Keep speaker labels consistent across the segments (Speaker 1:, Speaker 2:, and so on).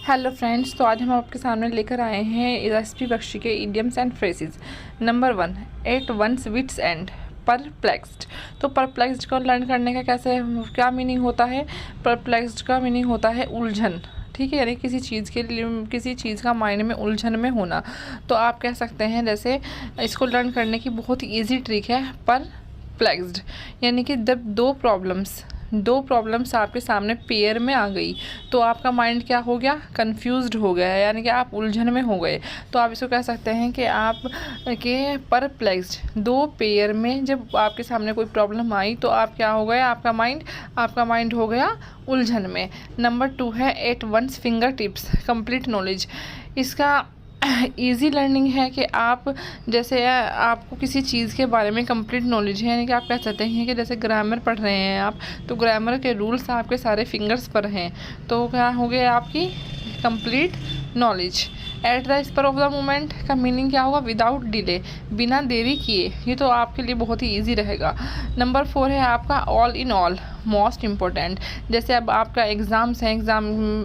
Speaker 1: Hello friends, तो आज हम आपके सामने लेकर आए हैं एसपी बख्शी के idioms and phrases. Number 1, at one's wits end. Perplexed. तो परप्लेक्स्ड को लर्न करने का क्या मीनिंग होता है? परप्लेक्स्ड का मीनिंग होता है उलझन। ठीक है, यानी किसी चीज़ के लिए किसी चीज़ का माइंड में उलझन में होना। तो आप कह सकते हैं जैसे इसको लर्न करने की बहुत ही ईजी ट्रिक है परप्लेक्स्ड, यानी कि जब दो प्रॉब्लम्स आपके सामने पेयर में आ गई तो आपका माइंड क्या हो गया? कंफ्यूज्ड हो गया है, यानी कि आप उलझन में हो गए। तो आप इसको कह सकते हैं कि आप के परप्लेक्स्ड, दो पेयर में जब आपके सामने कोई प्रॉब्लम आई तो आप क्या हो गए? आपका माइंड हो गया उलझन में। नंबर 2 है at one's finger tips complete knowledge. इसका ईजी लर्निंग है कि आप जैसे आपको किसी चीज़ के बारे में कंप्लीट नॉलेज है, यानी कि आप कह सकते हैं कि जैसे ग्रामर पढ़ रहे हैं आप, तो ग्रामर के रूल्स आपके सारे फिंगर्स पर हैं। तो क्या हो गया आपकी complete knowledge. At the spur of the moment का मीनिंग क्या होगा? विदाउट डिले, बिना देरी किए। ये तो आपके लिए बहुत ही ईजी रहेगा। नंबर 4 है आपका all in all, most important. जैसे अब आपका एग्ज़ाम्स हैं,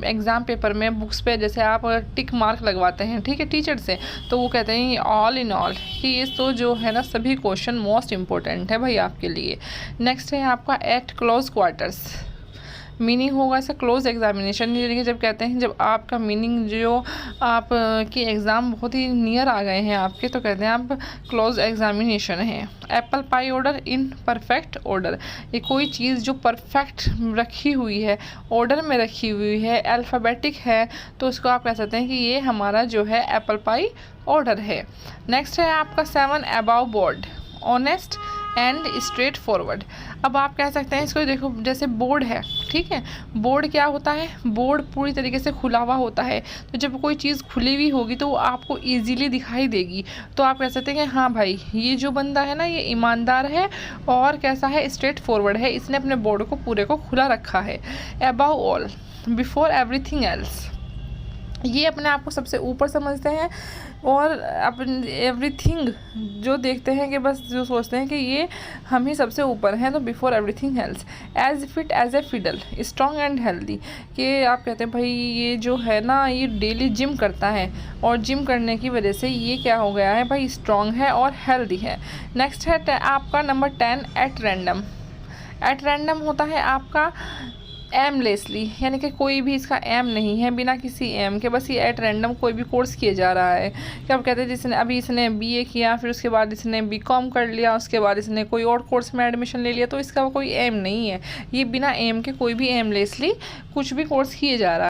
Speaker 1: एग्ज़ाम पेपर में बुक्स पे जैसे आप टिक मार्क लगवाते हैं, ठीक है, टीचर से, तो वो कहते हैं ऑल इन ऑल कि ये तो जो है ना सभी क्वेश्चन मोस्ट इम्पोर्टेंट है भाई आपके लिए। नेक्स्ट है आपका एट क्लोज क्वार्टर्स। मीनिंग होगा इसका क्लोज एग्जामिनेशन, यानी कि जब कहते हैं जब आपका मीनिंग जो आप की एग्ज़ाम बहुत ही नियर आ गए हैं आपके, तो कहते हैं आप क्लोज एग्जामिनेशन है। Apple pie order in perfect order. ये कोई चीज़ जो परफेक्ट रखी हुई है, ऑर्डर में रखी हुई है, अल्फ़ाबेटिक है, तो उसको आप कह सकते हैं कि ये हमारा जो है एप्पल पाई ऑर्डर है। नेक्स्ट है आपका 7 above board, honest and straight forward. अब आप कह सकते हैं इसको, देखो जैसे बोर्ड है, ठीक है, बोर्ड क्या होता है? बोर्ड पूरी तरीके से खुला हुआ होता है, तो जब कोई चीज़ खुली हुई होगी तो वो आपको ईजीली दिखाई देगी। तो आप कह सकते हैं कि हाँ भाई, ये जो बंदा है ना, ये ईमानदार है और कैसा है? स्ट्रेट फॉरवर्ड है, इसने अपने बोर्ड को पूरे को खुला रखा है। Above all, before everything else. ये अपने आप को सबसे ऊपर समझते हैं और अपन एवरीथिंग जो देखते हैं कि बस जो सोचते हैं कि ये हम ही सबसे ऊपर हैं, तो before everything else. As fit as a fiddle, strong and healthy. कि आप कहते हैं भाई ये जो है ना, ये डेली जिम करता है और जिम करने की वजह से ये क्या हो गया है भाई? स्ट्रॉन्ग है और हेल्दी है। नेक्स्ट है आपका number 10 at random. At random होता है आपका एमलेसली, यानी कि कोई भी इसका एम नहीं है, बिना किसी एम के, बस ये एट रैंडम कोई भी कोर्स किए जा रहा है। क्या आप कहते हैं जिसने अभी इसने बीए किया, फिर उसके बाद इसने बीकॉम कर लिया, उसके बाद इसने कोई और कोर्स में एडमिशन ले लिया, तो इसका कोई एम नहीं है। ये बिना एम के कोई भी एमलेसली कुछ भी कोर्स किए जा रहा है।